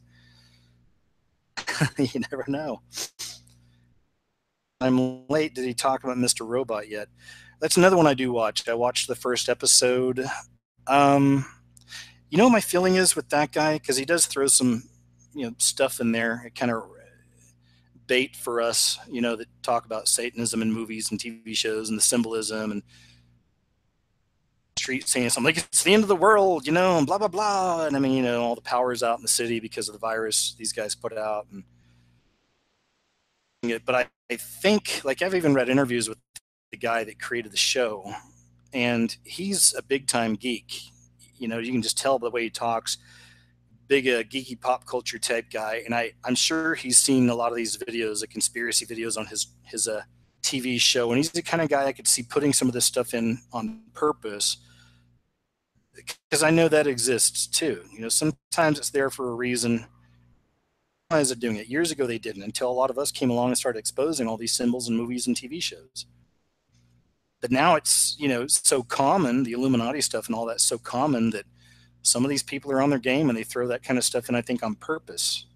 You never know. I'm late. Did he talk about Mr. Robot yet? That's another one I do watch. I watched the first episode. What my feeling is with that guy, because he does throw some, stuff in there. It kind of bait for us, that talk about Satanism in movies and TV shows and the symbolism and street saying something like it's the end of the world, and blah blah blah. And I mean, all the power's out in the city because of the virus these guys put out. But I think, like, I've even read interviews with the guy that created the show, and he's a big time geek. You can just tell by the way he talks. Big geeky pop culture type guy, and I'm sure he's seen a lot of these videos, the conspiracy videos on his TV show, and he's the kind of guy I could see putting some of this stuff in on purpose, because I know that exists too. Sometimes it's there for a reason. they're doing it. Years ago, they didn't, until a lot of us came along and started exposing all these symbols in movies and TV shows. But now it's, so common, the Illuminati stuff and all that's so common that some of these people are on their game and they throw that kind of stuff in, I think, on purpose.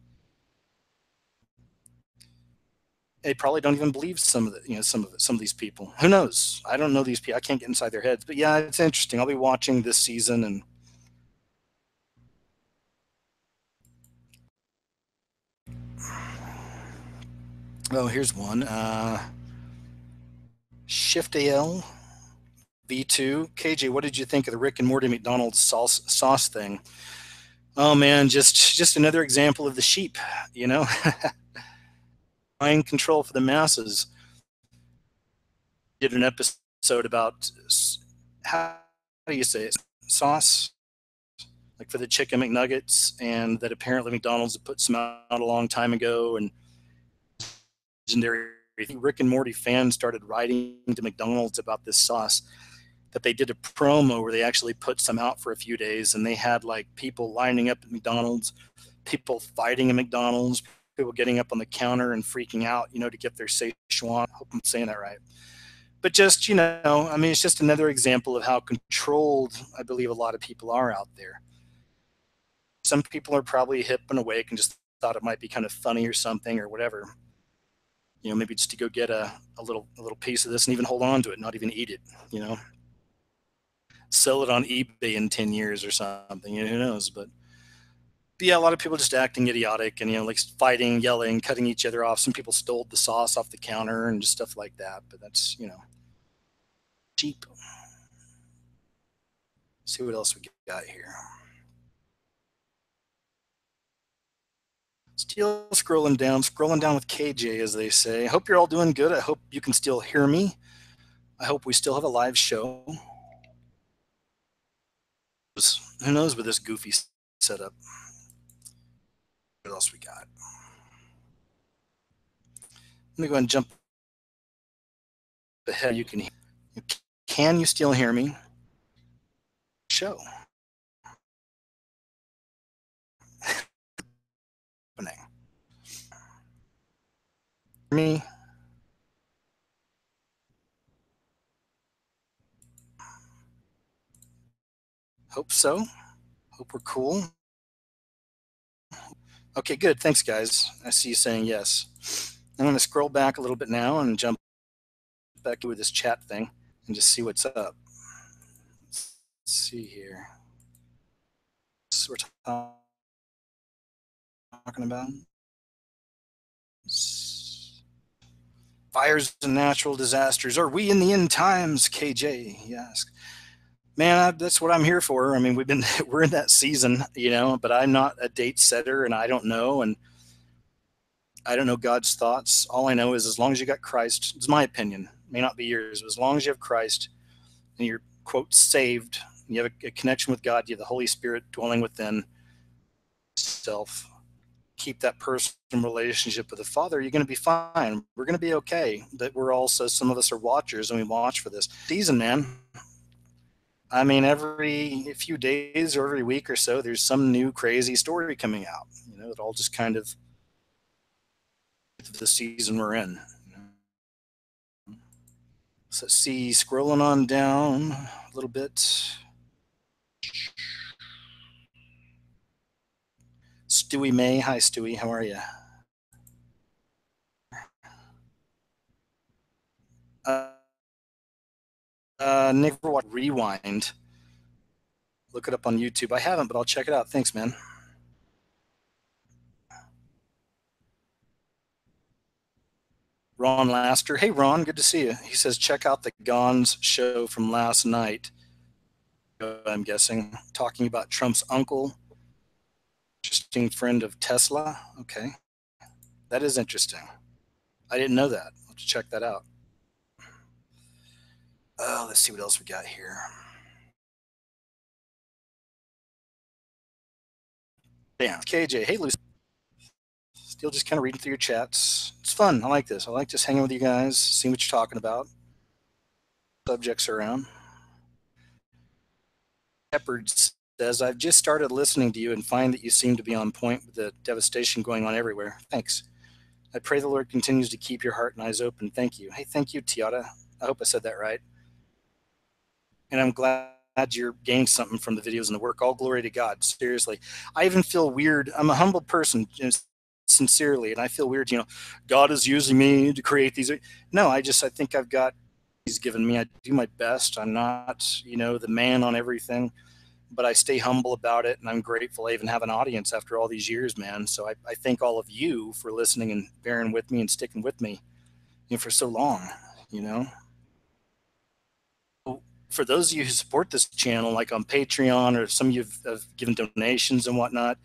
They probably don't even believe some of it, some of these people. Who knows? I don't know these people. I can't get inside their heads. But yeah, it's interesting. I'll be watching this season. And oh, here's one. Shift AL V2. KJ, what did you think of the Rick and Morty McDonald's sauce thing? Oh man, just another example of the sheep, mind control for the masses. Did an episode about, how do you say it, sauce, like for the chicken McNuggets, and that apparently McDonald's had put some out a long time ago, and legendary Rick and Morty fans started writing to McDonald's about this sauce, that they did a promo where they actually put some out for a few days, and they had like people lining up at McDonald's, people fighting at McDonald's, people getting up on the counter and freaking out, to get their Szechuan. I hope I'm saying that right. But just, it's just another example of how controlled I believe a lot of people are out there. Some people are probably hip and awake and just thought it might be kind of funny or something or whatever. Maybe just to go get a little piece of this and even hold on to it, not even eat it, sell it on eBay in 10 years or something, who knows. But yeah, a lot of people just acting idiotic and, like fighting, yelling, cutting each other off. Some people stole the sauce off the counter and just stuff like that. But that's, cheap. See what else we got here. Still scrolling down with KJ, as they say. I hope you're all doing good. I hope you can still hear me. I hope we still have a live show. Who knows with this goofy setup? What else we got? Let me go ahead and jump ahead. Can you still hear me? Show. Me. Hope so. Hope we're cool. Okay, good. Thanks, guys. I see you saying yes. I'm going to scroll back a little bit now and jump back with this chat thing and just see what's up. Let's see here. So we're talking about fires and natural disasters. Are we in the end times, KJ? Yes. Man, that's what I'm here for. I mean, we're in that season, but I'm not a date setter and I don't know. And I don't know God's thoughts. All I know is as long as you got Christ, it's my opinion, it may not be yours, but as long as you have Christ and you're, quote, saved, and you have a connection with God, you have the Holy Spirit dwelling within yourself, keep that personal relationship with the Father, you're going to be fine. We're going to be okay. But we're also, some of us are watchers and we watch for this season, man. I mean, every few days or every week or so, there's some new crazy story coming out. It all just kind of the season we're in. So let's see, scrolling on down a little bit. Stewie May, hi Stewie, how are you? Nick, what Rewind? Look it up on YouTube. I haven't, but I'll check it out. Thanks, man. Ron Laster. Hey, Ron, good to see you. He says, check out the Gons show from last night. I'm guessing, talking about Trump's uncle, interesting friend of Tesla. Okay. That is interesting. I didn't know that. I'll have to check that out. Let's see what else we got here. Damn, KJ. Hey, Lucy. Still just kind of reading through your chats. It's fun. I like this. I like just hanging with you guys, seeing what you're talking about. Subjects around. Shepherds says, I've just started listening to you and find that you seem to be on point with the devastation going on everywhere. Thanks. I pray the Lord continues to keep your heart and eyes open. Thank you. Hey, thank you, Tiara. I hope I said that right. And I'm glad you're gaining something from the videos and the work. All glory to God. Seriously. I even feel weird. I'm a humble person, sincerely, and I feel weird, God is using me to create these. No, I think I've got, He's given me. I do my best. I'm not, the man on everything, but I stay humble about it, and I'm grateful I even have an audience after all these years, man. So I thank all of you for listening and bearing with me and sticking with me, for so long, you know. For those of you who support this channel, like on Patreon, or some of you have given donations and whatnot,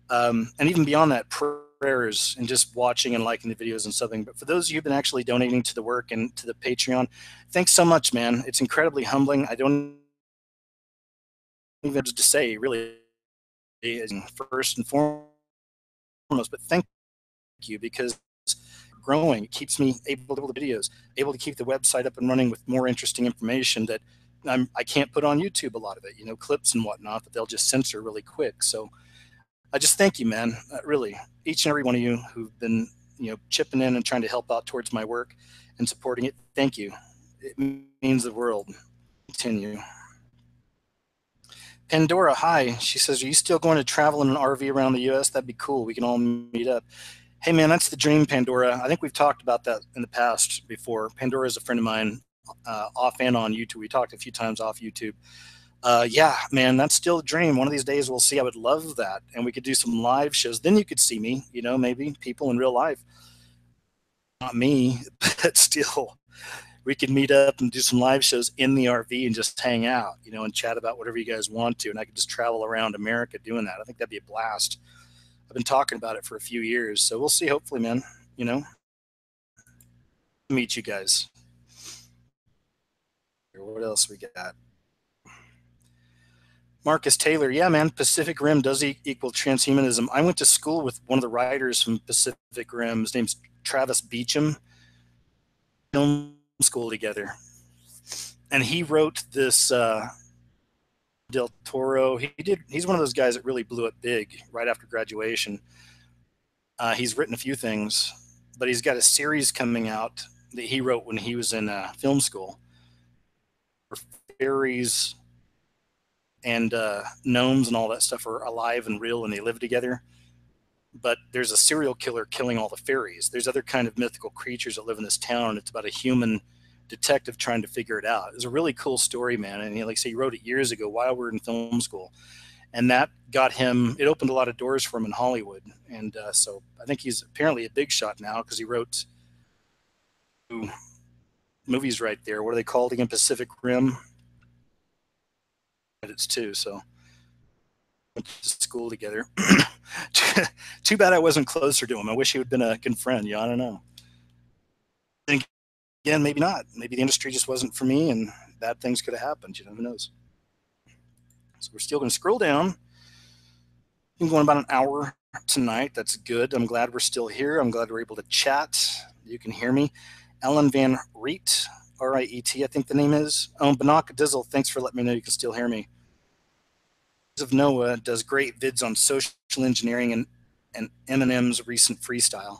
and even beyond that, prayers and just watching and liking the videos and something. But for those of you who've been actually donating to the work and to the Patreon, thanks so much, man. It's incredibly humbling. I don't even have to say, really, first and foremost, but thank you, because growing, it keeps me able to do the videos, able to keep the website up and running with more interesting information that I can't put on YouTube, a lot of it, clips and whatnot that they'll just censor really quick. So I just thank you, man. Really, each and every one of you who've been, chipping in and trying to help out towards my work and supporting it. Thank you. It means the world. Continue. Pandora, hi. She says, are you still going to travel in an RV around the U.S.? That'd be cool. We can all meet up. Hey, man, that's the dream, Pandora. I think we've talked about that in the past before. Pandora is a friend of mine, off and on YouTube. We talked a few times off YouTube. Yeah, man, that's still a dream. One of these days we'll see. I would love that. And we could do some live shows. Then you could see me, maybe people in real life. Not me, but still. We could meet up and do some live shows in the RV and just hang out, and chat about whatever you guys want to. And I could just travel around America doing that. I think that'd be a blast. I've been talking about it for a few years. So we'll see, hopefully, man, meet you guys. What else we got? Marcus Taylor, yeah, man, Pacific Rim does equal transhumanism. I went to school with one of the writers from Pacific Rim. His name's Travis Beacham. Film school together. And he wrote this Del Toro. He's one of those guys that really blew it big right after graduation. He's written a few things, but he's got a series coming out that he wrote when he was in film school. Fairies and gnomes and all that stuff are alive and real and they live together. But there's a serial killer killing all the fairies. There's other kind of mythical creatures that live in this town, and it's about a human detective trying to figure it out. It's a really cool story, man. And like I say, he wrote it years ago while we were in film school. And that got him, it opened a lot of doors for him in Hollywood. And so I think he's apparently a big shot now, because he wrote movies right there. What are they called again? Pacific Rim. It's two, so went to school together. Too bad I wasn't closer to him. I wish he would have been a good friend. I don't know. And again, maybe not. Maybe the industry just wasn't for me, and bad things could have happened. Who knows? So we're still going to scroll down. Been going about an hour tonight. That's good. I'm glad we're still here. I'm glad we're able to chat. You can hear me. Ellen Van Riet, R-I-E-T, I think the name is. Banaka Dizzle, thanks for letting me know you can still hear me. Of Noah does great vids on social engineering and Eminem's recent freestyle.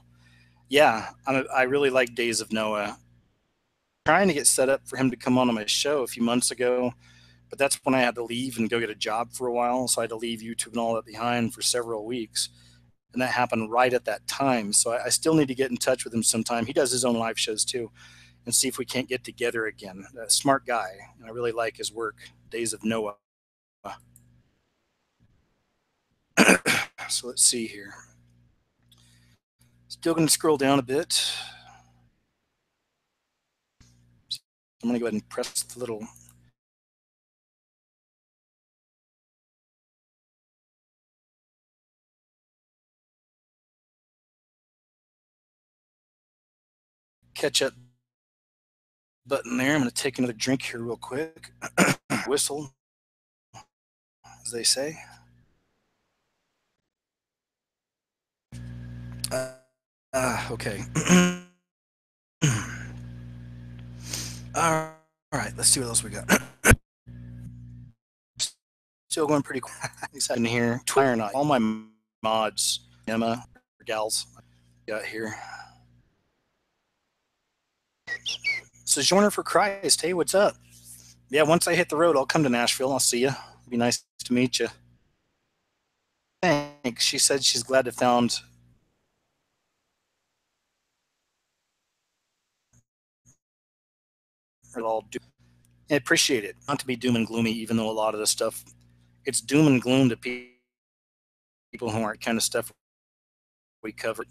Yeah, I really like Days of Noah. Trying to get set up for him to come on my show a few months ago, but that's when I had to leave and go get a job for a while. So I had to leave YouTube and all that behind for several weeks. And that happened right at that time. So I still need to get in touch with him sometime. He does his own live shows too, and see if we can't get together again. A smart guy, and I really like his work. Days of Noah. So let's see here. Still going to scroll down a bit. I'm going to go ahead and press the little catch up button there. I'm going to take another drink here real quick. Whistle, as they say. Okay. All right, let's see what else we got. Still going pretty quick. He's in here. Twitter not. All my mods, Emma, gals, got here. Sojourner for Christ. Hey, what's up? Yeah, once I hit the road, I'll come to Nashville. I'll see you. It'd be nice to meet you. Thanks. She said she's glad to found. I appreciate it. Not to be doom and gloomy, even though a lot of this stuff, it's doom and gloom to people who aren't kind of stuff we cover.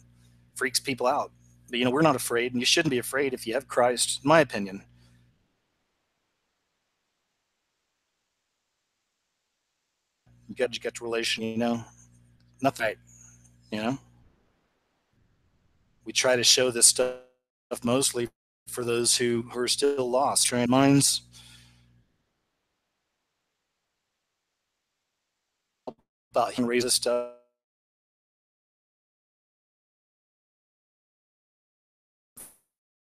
Freaks people out. But we're not afraid, and you shouldn't be afraid if you have Christ, in my opinion. You got the relation, nothing right, you know. We try to show this stuff mostly for those who are still lost, trying minds about him raise this stuff.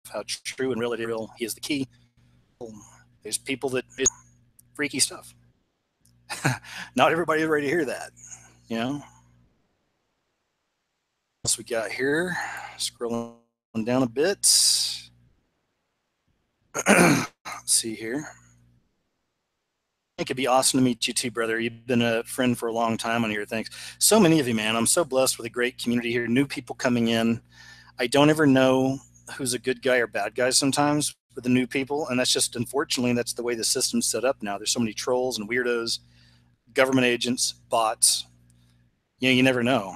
How true and real he is the key. There's people that it's freaky stuff. Not everybody's ready to hear that, you know. What else we got here? Scrolling down a bit. Let's see here. It could be awesome to meet you too, brother. You've been a friend for a long time on here. Thanks. So many of you, man. I'm so blessed with a great community here. New people coming in. I don't ever know who's a good guy or bad guy sometimes with the new people. And that's just, unfortunately, that's the way the system's set up now. There's so many trolls and weirdos, government agents, bots. You never know.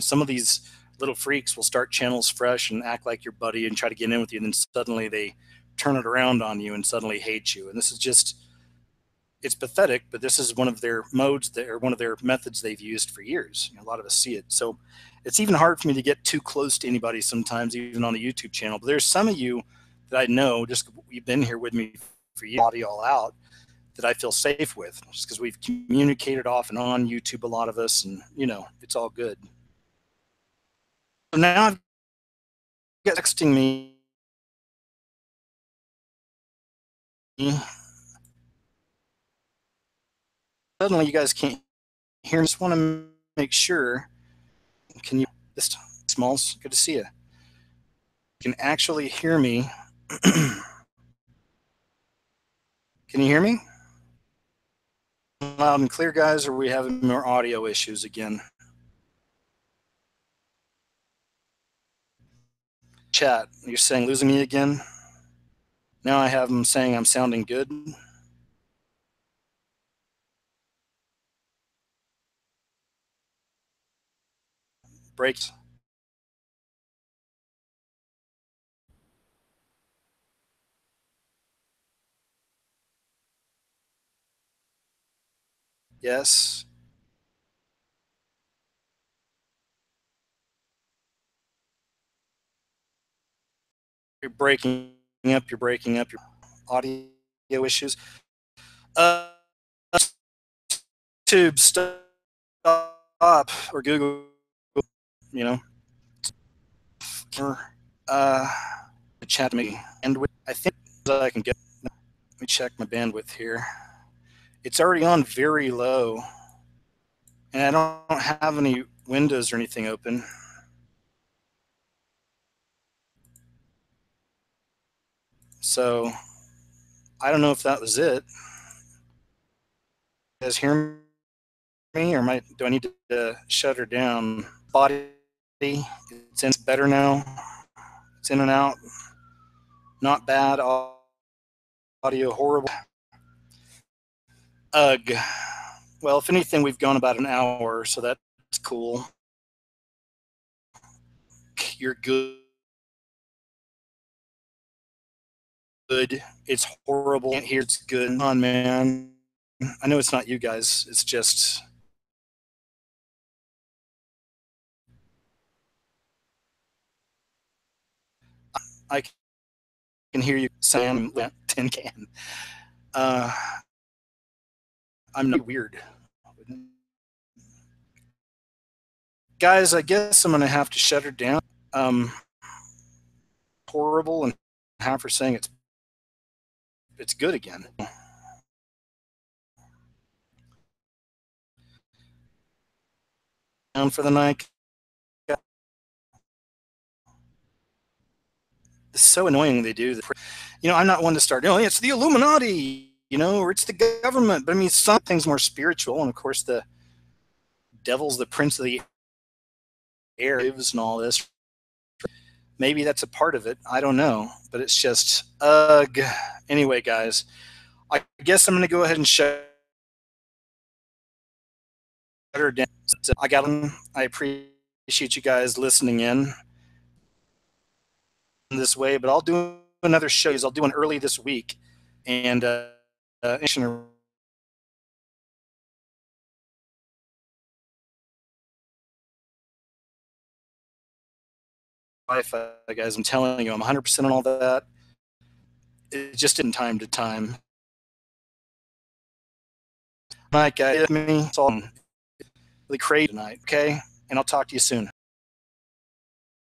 Some of these little freaks will start channels fresh and act like your buddy and try to get in with you. And then suddenly they turn it around on you and suddenly hate you. And this is just, it's pathetic, but this is one of their modes or one of their methods they've used for years. A lot of us see it. So it's even hard for me to get too close to anybody sometimes, even on the YouTube channel. But there's some of you that I know, just you've been here with me for years, body all out, that I feel safe with, just because we've communicated off and on YouTube, a lot of us, and it's all good. So now I've got texting me. Suddenly you guys can't hear. I just want to make sure. Can you this time? Smalls, good to see you. You can actually hear me. Can you hear me? Loud and clear, guys, or are we having more audio issues again? Chat, you're saying losing me again? Now I have them saying I'm sounding good. Breaks. Yes. You're breaking up. You're breaking up. Your audio issues. YouTube stop or Google. You know. Uh, chat me and I think I can get. Let me check my bandwidth here. It's already on very low, and I don't have any windows or anything open. So I don't know if that was it. You guys hear me, or do I need to shut her down? Body, it's better now. It's in and out. Not bad. Audio horrible. Ugh. Well, if anything, we've gone about an hour, so that's cool. You're good. It's horrible. Can't hear. It's good. Come on, man. I know it's not you guys. It's just. I can hear you saying tin can. I'm not weird. Guys, I guess I'm going to have to shut her down. Horrible, and have her saying it's good again. down for the night. It's so annoying they do. You know, I'm not one to start, oh, it's the Illuminati, you know, or it's the government. But I mean, some things more spiritual. And of course, the devil's the prince of the air and all this. Maybe that's a part of it. I don't know. But it's just, ugh. Anyway, guys, I guess I'm going to go ahead and shut her down. I got them. I appreciate you guys listening in this way, but I'll do another show. I'll do one early this week. And Wi-Fi, guys, I'm telling you, I'm 100% on all that. It just didn't time to time. All right, guys, me. It's all really crazy tonight, okay? And I'll talk to you soon.